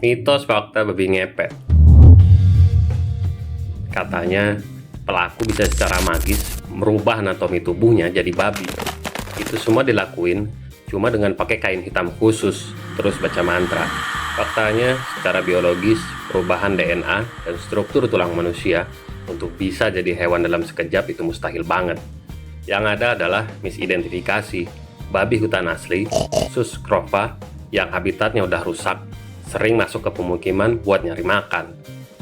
Mitos fakta babi ngepet. Katanya pelaku bisa secara magis merubah anatomi tubuhnya jadi babi. Itu semua dilakuin cuma dengan pakai kain hitam khusus, terus baca mantra. Faktanya, secara biologis, perubahan DNA dan struktur tulang manusia untuk bisa jadi hewan dalam sekejap itu mustahil banget. Yang ada adalah misidentifikasi babi hutan asli, Sus scroffa, yang habitatnya udah rusak, sering masuk ke pemukiman buat nyari makan.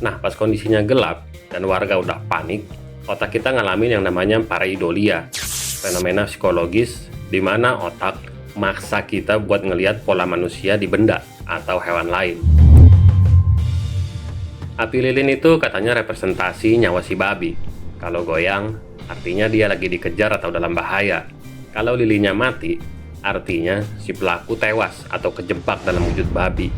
Nah, pas kondisinya gelap dan warga udah panik, otak kita ngalamin yang namanya pareidolia, fenomena psikologis di mana otak maksa kita buat ngelihat pola manusia di benda atau hewan lain. Api lilin itu katanya representasi nyawa si babi. Kalau goyang, artinya dia lagi dikejar atau dalam bahaya. Kalau lilinnya mati, artinya si pelaku tewas atau kejebak dalam wujud babi.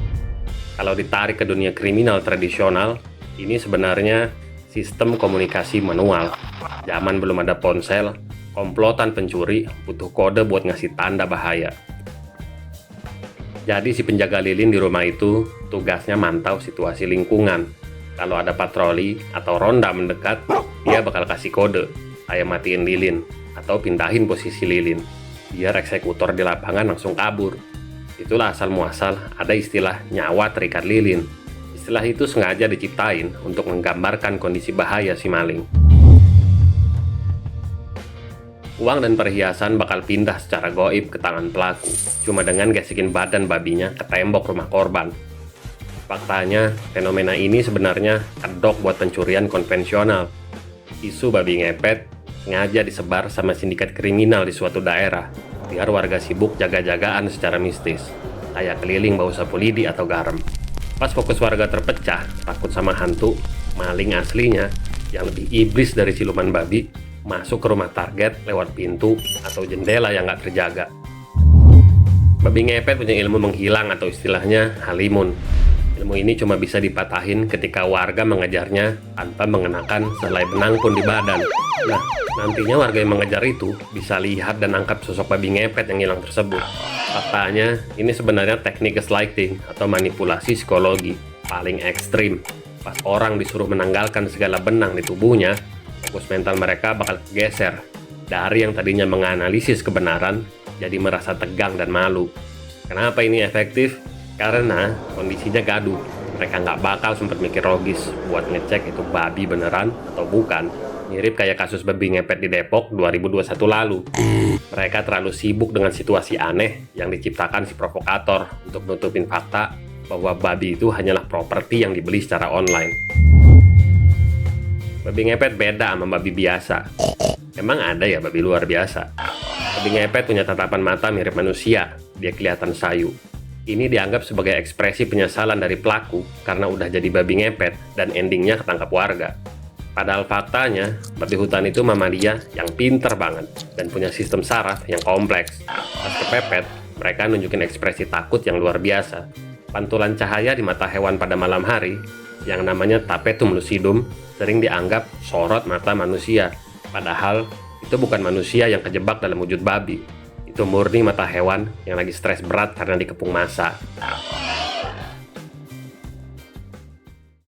Kalau ditarik ke dunia kriminal tradisional, ini sebenarnya sistem komunikasi manual. Zaman belum ada ponsel, komplotan pencuri butuh kode buat ngasih tanda bahaya. Jadi si penjaga lilin di rumah itu tugasnya mantau situasi lingkungan. Kalau ada patroli atau ronda mendekat, dia bakal kasih kode, kayak matiin lilin atau pindahin posisi lilin, biar eksekutor di lapangan langsung kabur. Itulah asal muasal ada istilah nyawa terikat lilin. Istilah itu sengaja diciptain untuk menggambarkan kondisi bahaya si maling. Uang dan perhiasan bakal pindah secara goib ke tangan pelaku, cuma dengan gesekin badan babinya ke tembok rumah korban. Faktanya, fenomena ini sebenarnya kedok buat pencurian konvensional. Isu babi ngepet sengaja disebar sama sindikat kriminal di suatu daerah, biar warga sibuk jaga-jagaan secara mistis, kayak keliling bau sapu lidi atau garam. Pas fokus warga terpecah, takut sama hantu, maling aslinya, yang lebih iblis dari siluman babi, masuk ke rumah target lewat pintu atau jendela yang nggak terjaga. Babi ngepet punya ilmu menghilang atau istilahnya halimun. Ilmu ini cuma bisa dipatahin ketika warga mengejarnya tanpa mengenakan selai benang pun di badan. Nah, nantinya warga yang mengejar itu bisa lihat dan nangkap sosok babi ngepet yang hilang tersebut. Faktanya, ini sebenarnya teknik gaslighting atau manipulasi psikologi paling ekstrim. Pas orang disuruh menanggalkan segala benang di tubuhnya, fokus mental mereka bakal geser dari yang tadinya menganalisis kebenaran jadi merasa tegang dan malu. Kenapa ini efektif? Karena kondisinya gaduh. Mereka nggak bakal sempat mikir logis buat ngecek itu babi beneran atau bukan. Mirip kayak kasus babi ngepet di Depok 2021 lalu. Mereka terlalu sibuk dengan situasi aneh yang diciptakan si provokator untuk nutupin fakta bahwa babi itu hanyalah properti yang dibeli secara online. Babi ngepet beda sama babi biasa. Emang ada ya babi luar biasa? Babi ngepet punya tatapan mata mirip manusia, dia kelihatan sayu. Ini dianggap sebagai ekspresi penyesalan dari pelaku karena udah jadi babi ngepet dan endingnya ketangkap warga. Padahal faktanya, babi hutan itu mamalia yang pinter banget dan punya sistem saraf yang kompleks. Pas kepepet, mereka nunjukin ekspresi takut yang luar biasa. Pantulan cahaya di mata hewan pada malam hari, yang namanya tapetum lucidum, sering dianggap sorot mata manusia. Padahal, itu bukan manusia yang kejebak dalam wujud babi. Itu murni mata hewan yang lagi stres berat karena dikepung massa.